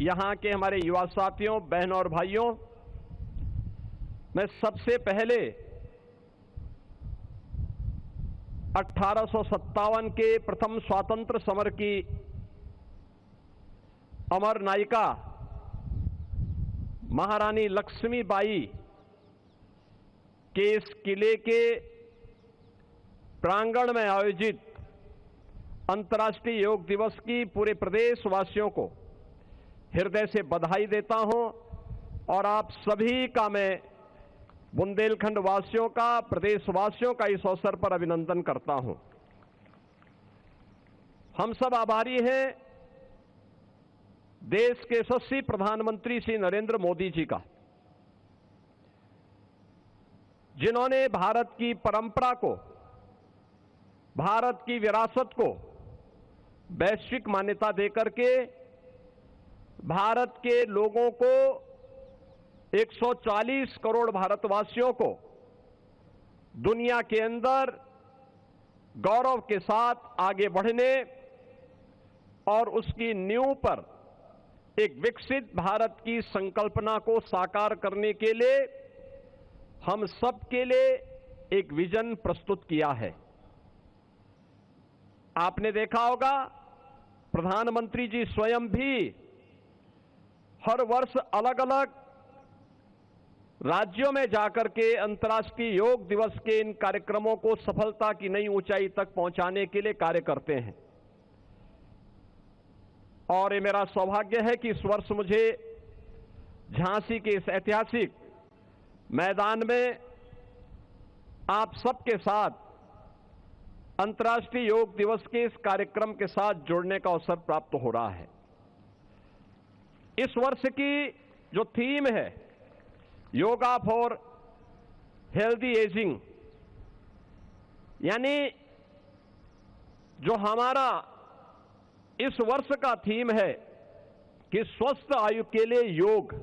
यहाँ के हमारे युवा साथियों, बहनों और भाइयों, मैं सबसे पहले 1857 के प्रथम स्वातंत्र समर की अमर नायिका महारानी लक्ष्मीबाई के इस किले के प्रांगण में आयोजित अंतर्राष्ट्रीय योग दिवस की पूरे प्रदेशवासियों को हृदय से बधाई देता हूं और आप सभी का मैं बुंदेलखंड वासियों का, प्रदेशवासियों का इस अवसर पर अभिनंदन करता हूं। हम सब आभारी हैं देश के यशस्वी प्रधानमंत्री श्री नरेंद्र मोदी जी का, जिन्होंने भारत की परंपरा को, भारत की विरासत को वैश्विक मान्यता देकर के भारत के लोगों को, 140 करोड़ भारतवासियों को दुनिया के अंदर गौरव के साथ आगे बढ़ने और उसकी नींव पर एक विकसित भारत की संकल्पना को साकार करने के लिए हम सब के लिए एक विजन प्रस्तुत किया है। आपने देखा होगा प्रधानमंत्री जी स्वयं भी हर वर्ष अलग अलग राज्यों में जाकर के अंतर्राष्ट्रीय योग दिवस के इन कार्यक्रमों को सफलता की नई ऊंचाई तक पहुंचाने के लिए कार्य करते हैं। और ये मेरा सौभाग्य है कि इस वर्ष मुझे झांसी के इस ऐतिहासिक मैदान में आप सबके साथ अंतर्राष्ट्रीय योग दिवस के इस कार्यक्रम के साथ जुड़ने का अवसर प्राप्त हो रहा है। इस वर्ष की जो थीम है योगा फॉर हेल्दी एजिंग, यानी जो हमारा इस वर्ष का थीम है कि स्वस्थ आयु के लिए योग,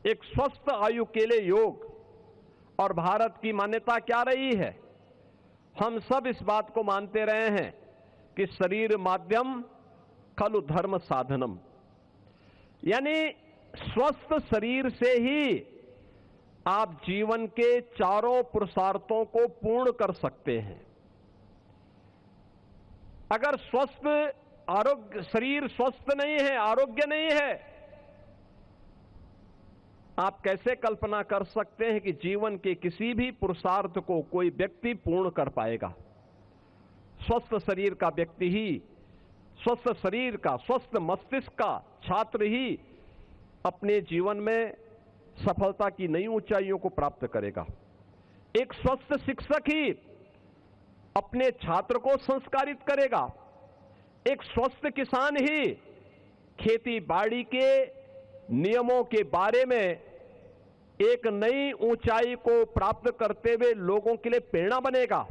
एक स्वस्थ आयु के लिए योग। और भारत की मान्यता क्या रही है? हम सब इस बात को मानते रहे हैं कि शरीर माध्यम खलु धर्म साधनम, यानी स्वस्थ शरीर से ही आप जीवन के चारों पुरुषार्थों को पूर्ण कर सकते हैं। अगर स्वस्थ आरोग्य शरीर स्वस्थ नहीं है, आरोग्य नहीं है, आप कैसे कल्पना कर सकते हैं कि जीवन के किसी भी पुरुषार्थ को कोई व्यक्ति पूर्ण कर पाएगा? स्वस्थ शरीर का व्यक्ति ही, स्वस्थ शरीर का, स्वस्थ मस्तिष्क का छात्र ही अपने जीवन में सफलता की नई ऊंचाइयों को प्राप्त करेगा। एक स्वस्थ शिक्षक ही अपने छात्र को संस्कारित करेगा। एक स्वस्थ किसान ही खेती बाड़ी के नियमों के बारे में एक नई ऊंचाई को प्राप्त करते हुए लोगों के लिए प्रेरणा बनेगा।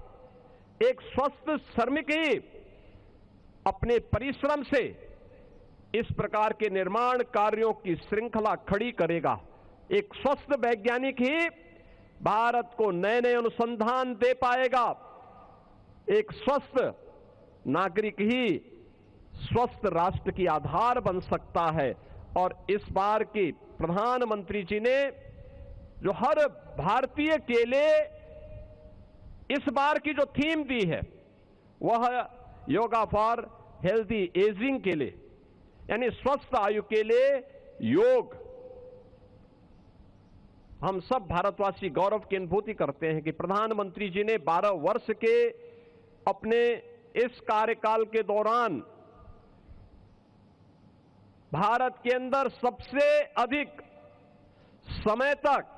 एक स्वस्थ श्रमिक ही अपने परिश्रम से इस प्रकार के निर्माण कार्यों की श्रृंखला खड़ी करेगा। एक स्वस्थ वैज्ञानिक ही भारत को नए नए अनुसंधान दे पाएगा। एक स्वस्थ नागरिक ही स्वस्थ राष्ट्र की आधार बन सकता है। और इस बार की प्रधानमंत्री जी ने जो हर भारतीय के लिए इस बार की जो थीम दी है वह योगा फॉर हेल्दी एजिंग के लिए, यानी स्वस्थ आयु के लिए योग। हम सब भारतवासी गौरव की अनुभूति करते हैं कि प्रधानमंत्री जी ने 12 वर्ष के अपने इस कार्यकाल के दौरान भारत के अंदर सबसे अधिक समय तक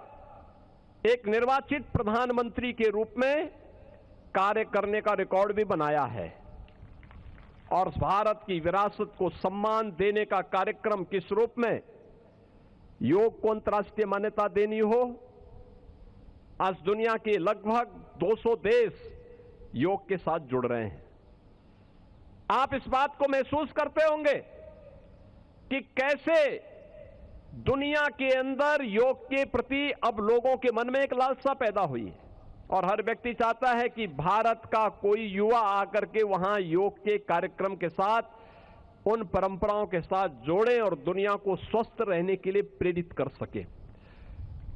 एक निर्वाचित प्रधानमंत्री के रूप में कार्य करने का रिकॉर्ड भी बनाया है। और भारत की विरासत को सम्मान देने का कार्यक्रम किस रूप में? योग को अंतर्राष्ट्रीय मान्यता देनी हो। आज दुनिया के लगभग 200 देश योग के साथ जुड़ रहे हैं। आप इस बात को महसूस करते होंगे कि कैसे दुनिया के अंदर योग के प्रति अब लोगों के मन में एक लालसा पैदा हुई है और हर व्यक्ति चाहता है कि भारत का कोई युवा आकर के वहां योग के कार्यक्रम के साथ उन परंपराओं के साथ जोड़ें और दुनिया को स्वस्थ रहने के लिए प्रेरित कर सके।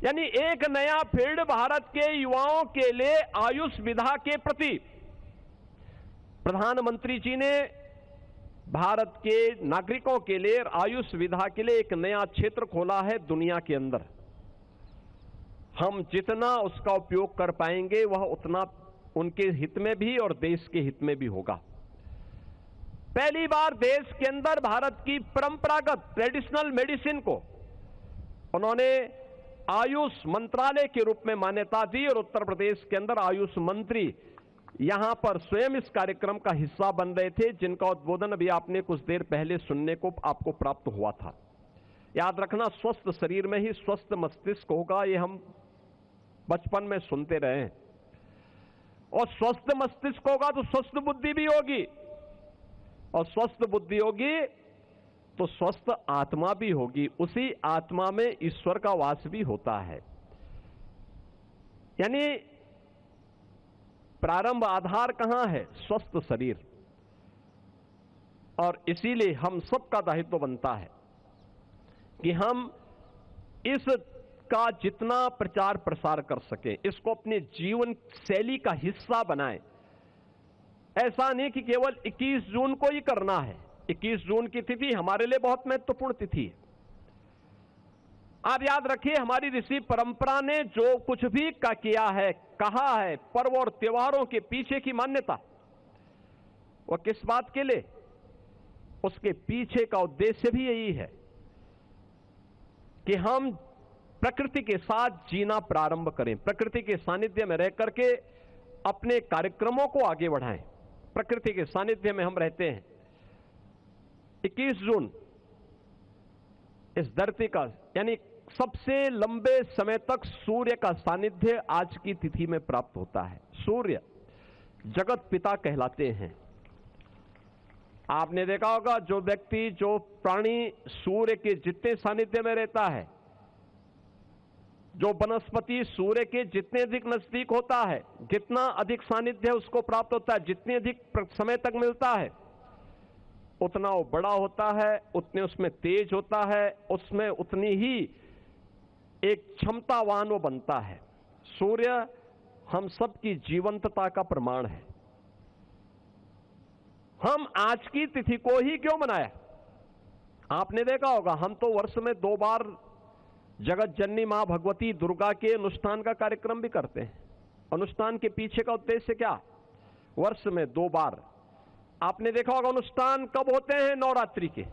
यानी एक नया फील्ड भारत के युवाओं के लिए आयुष विधा के प्रति प्रधानमंत्री जी ने भारत के नागरिकों के लिए आयुष विधा के लिए एक नया क्षेत्र खोला है दुनिया के अंदर। हम जितना उसका उपयोग कर पाएंगे वह उतना उनके हित में भी और देश के हित में भी होगा। पहली बार देश के अंदर भारत की परंपरागत ट्रेडिशनल मेडिसिन को उन्होंने आयुष मंत्रालय के रूप में मान्यता दी और उत्तर प्रदेश के अंदर आयुष मंत्री यहां पर स्वयं इस कार्यक्रम का हिस्सा बन रहे थे, जिनका उद्बोधन अभी आपने कुछ देर पहले सुनने को आपको प्राप्त हुआ था। याद रखना, स्वस्थ शरीर में ही स्वस्थ मस्तिष्क होगा, ये हम बचपन में सुनते रहे हैं। और स्वस्थ मस्तिष्क होगा तो स्वस्थ बुद्धि भी होगी, और स्वस्थ बुद्धि होगी तो स्वस्थ आत्मा भी होगी। उसी आत्मा में ईश्वर का वास भी होता है। यानी प्रारंभ आधार कहां है? स्वस्थ शरीर। और इसीलिए हम सबका दायित्व बनता है कि हम इसका जितना प्रचार प्रसार कर सकें, इसको अपने जीवन शैली का हिस्सा बनाएं। ऐसा नहीं कि केवल 21 जून को ही करना है। 21 जून की तिथि हमारे लिए बहुत महत्वपूर्ण तिथि है। आप याद रखिए, हमारी ऋषि परंपरा ने जो कुछ भी किया है, कहा है, पर्व और त्योहारों के पीछे की मान्यता, वह किस बात के लिए? उसके पीछे का उद्देश्य भी यही है कि हम प्रकृति के साथ जीना प्रारंभ करें, प्रकृति के सानिध्य में रह करके अपने कार्यक्रमों को आगे बढ़ाएं। प्रकृति के सानिध्य में हम रहते हैं। 21 जून इस धरती का, यानी सबसे लंबे समय तक सूर्य का सानिध्य आज की तिथि में प्राप्त होता है। सूर्य जगत पिता कहलाते हैं। आपने देखा होगा, जो व्यक्ति, जो प्राणी सूर्य के जितने सानिध्य में रहता है, जो वनस्पति सूर्य के जितने अधिक नजदीक होता है, जितना अधिक सानिध्य उसको प्राप्त होता है, जितने अधिक समय तक मिलता है, उतना वो बड़ा होता है, उतने उसमें तेज होता है, उसमें उतनी ही एक क्षमतावान वो बनता है। सूर्य हम सबकी जीवंतता का प्रमाण है। हम आज की तिथि को ही क्यों मनाया? आपने देखा होगा, हम तो वर्ष में 2 बार जगत जननी मां भगवती दुर्गा के अनुष्ठान का कार्यक्रम भी करते हैं। अनुष्ठान के पीछे का उद्देश्य क्या? वर्ष में 2 बार। आपने देखा होगा, अनुष्ठान कब होते हैं? नवरात्रि के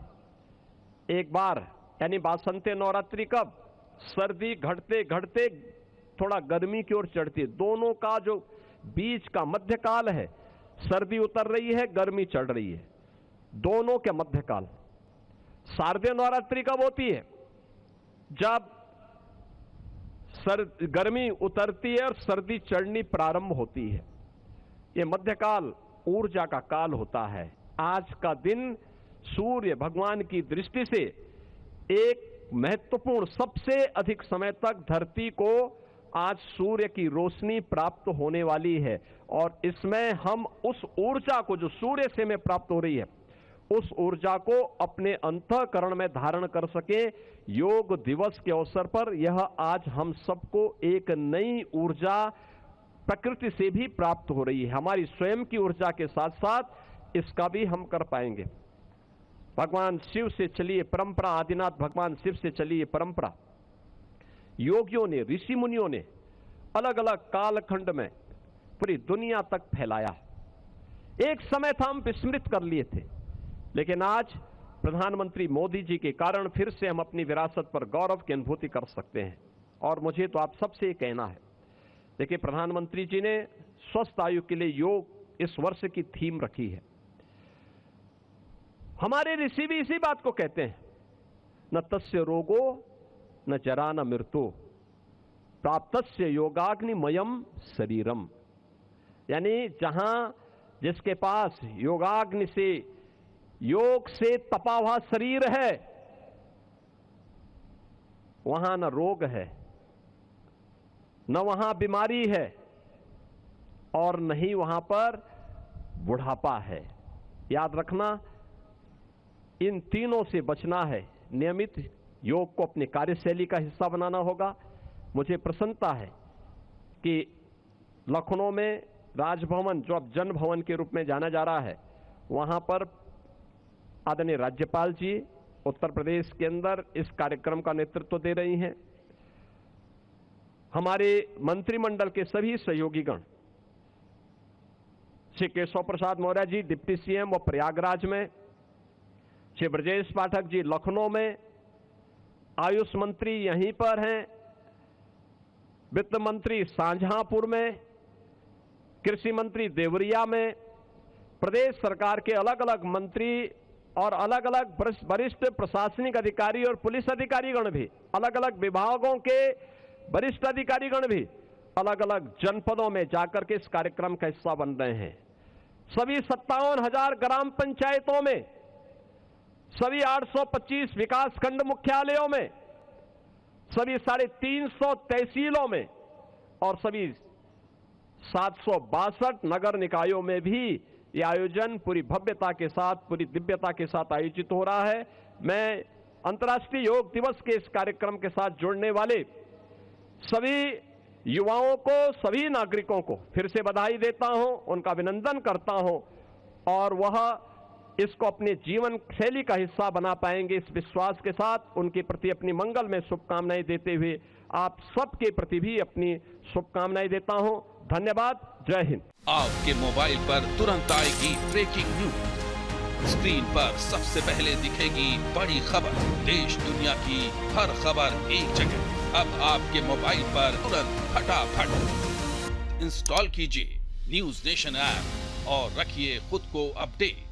एक बार, यानी बासंते नवरात्रि कब? सर्दी घटते घटते थोड़ा गर्मी की ओर चढ़ती है। दोनों का जो बीच का मध्यकाल है, सर्दी उतर रही है, गर्मी चढ़ रही है, दोनों के मध्यकाल। शारदीय नवरात्रि कब होती है? जब गर्मी उतरती है और सर्दी चढ़नी प्रारंभ होती है। ये मध्यकाल ऊर्जा का काल होता है। आज का दिन सूर्य भगवान की दृष्टि से एक महत्वपूर्ण, सबसे अधिक समय तक धरती को आज सूर्य की रोशनी प्राप्त होने वाली है, और इसमें हम उस ऊर्जा को जो सूर्य से हमें प्राप्त हो रही है, उस ऊर्जा को अपने अंतःकरण में धारण कर सके। योग दिवस के अवसर पर यह आज हम सबको एक नई ऊर्जा प्रकृति से भी प्राप्त हो रही है। हमारी स्वयं की ऊर्जा के साथ साथ इसका भी हम कर पाएंगे। भगवान शिव से चलिए परंपरा, आदिनाथ भगवान शिव से चलिए परंपरा, योगियों ने, ऋषि मुनियों ने अलग अलग कालखंड में पूरी दुनिया तक फैलाया। एक समय था हम विस्मृत कर लिए थे, लेकिन आज प्रधानमंत्री मोदी जी के कारण फिर से हम अपनी विरासत पर गौरव की अनुभूति कर सकते हैं। और मुझे तो आप सबसे ये कहना है, देखिए, प्रधानमंत्री जी ने स्वस्थ आयु के लिए योग इस वर्ष की थीम रखी है। हमारे ऋषि भी इसी बात को कहते हैं, न तस्य रोगो न जरा न मृत्यु प्राप्तस्य योगाग्निमयम शरीरम। यानी जहां जिसके पास योगाग्नि से, योग से तपा हुआ शरीर है, वहां न रोग है, न वहां बीमारी है, और न ही वहां पर बुढ़ापा है। याद रखना, इन तीनों से बचना है। नियमित योग को अपनी कार्यशैली का हिस्सा बनाना होगा। मुझे प्रसन्नता है कि लखनऊ में राजभवन, जो अब जन भवन के रूप में जाना जा रहा है, वहां पर आदरणीय राज्यपाल जी उत्तर प्रदेश के अंदर इस कार्यक्रम का नेतृत्व दे रही हैं। हमारे मंत्रिमंडल के सभी सहयोगीगण, श्री केशव प्रसाद मौर्य जी डिप्टी सीएम वो प्रयागराज में, श्री ब्रजेश पाठक जी लखनऊ में, आयुष मंत्री यहीं पर हैं, वित्त मंत्री शाहजहांपुर में, कृषि मंत्री देवरिया में, प्रदेश सरकार के अलग अलग मंत्री और अलग अलग वरिष्ठ प्रशासनिक अधिकारी और पुलिस अधिकारीगण भी, अलग अलग विभागों के वरिष्ठ अधिकारीगण भी अलग अलग जनपदों में जाकर के इस कार्यक्रम का हिस्सा बन रहे हैं। सभी 57,000 ग्राम पंचायतों में, सभी 825 विकासखंड मुख्यालयों में, सभी 350 तहसीलों में और सभी 762 नगर निकायों में भी यह आयोजन पूरी भव्यता के साथ, पूरी दिव्यता के साथ आयोजित हो रहा है। मैं अंतर्राष्ट्रीय योग दिवस के इस कार्यक्रम के साथ जुड़ने वाले सभी युवाओं को, सभी नागरिकों को फिर से बधाई देता हूं, उनका अभिनंदन करता हूं और वह इसको अपने जीवन शैली का हिस्सा बना पाएंगे इस विश्वास के साथ उनके प्रति अपनी मंगल में शुभकामनाएं देते हुए आप सबके प्रति भी अपनी शुभकामनाएं देता हूं। धन्यवाद। जय हिंद। आपके मोबाइल पर तुरंत आएगी ब्रेकिंग न्यूज। स्क्रीन पर सबसे पहले दिखेगी बड़ी खबर, देश दुनिया की हर खबर एक जगह। अब आपके मोबाइल पर तुरंत फटाफट इंस्टॉल कीजिए न्यूज नेशन ऐप और रखिए खुद को अपडेट।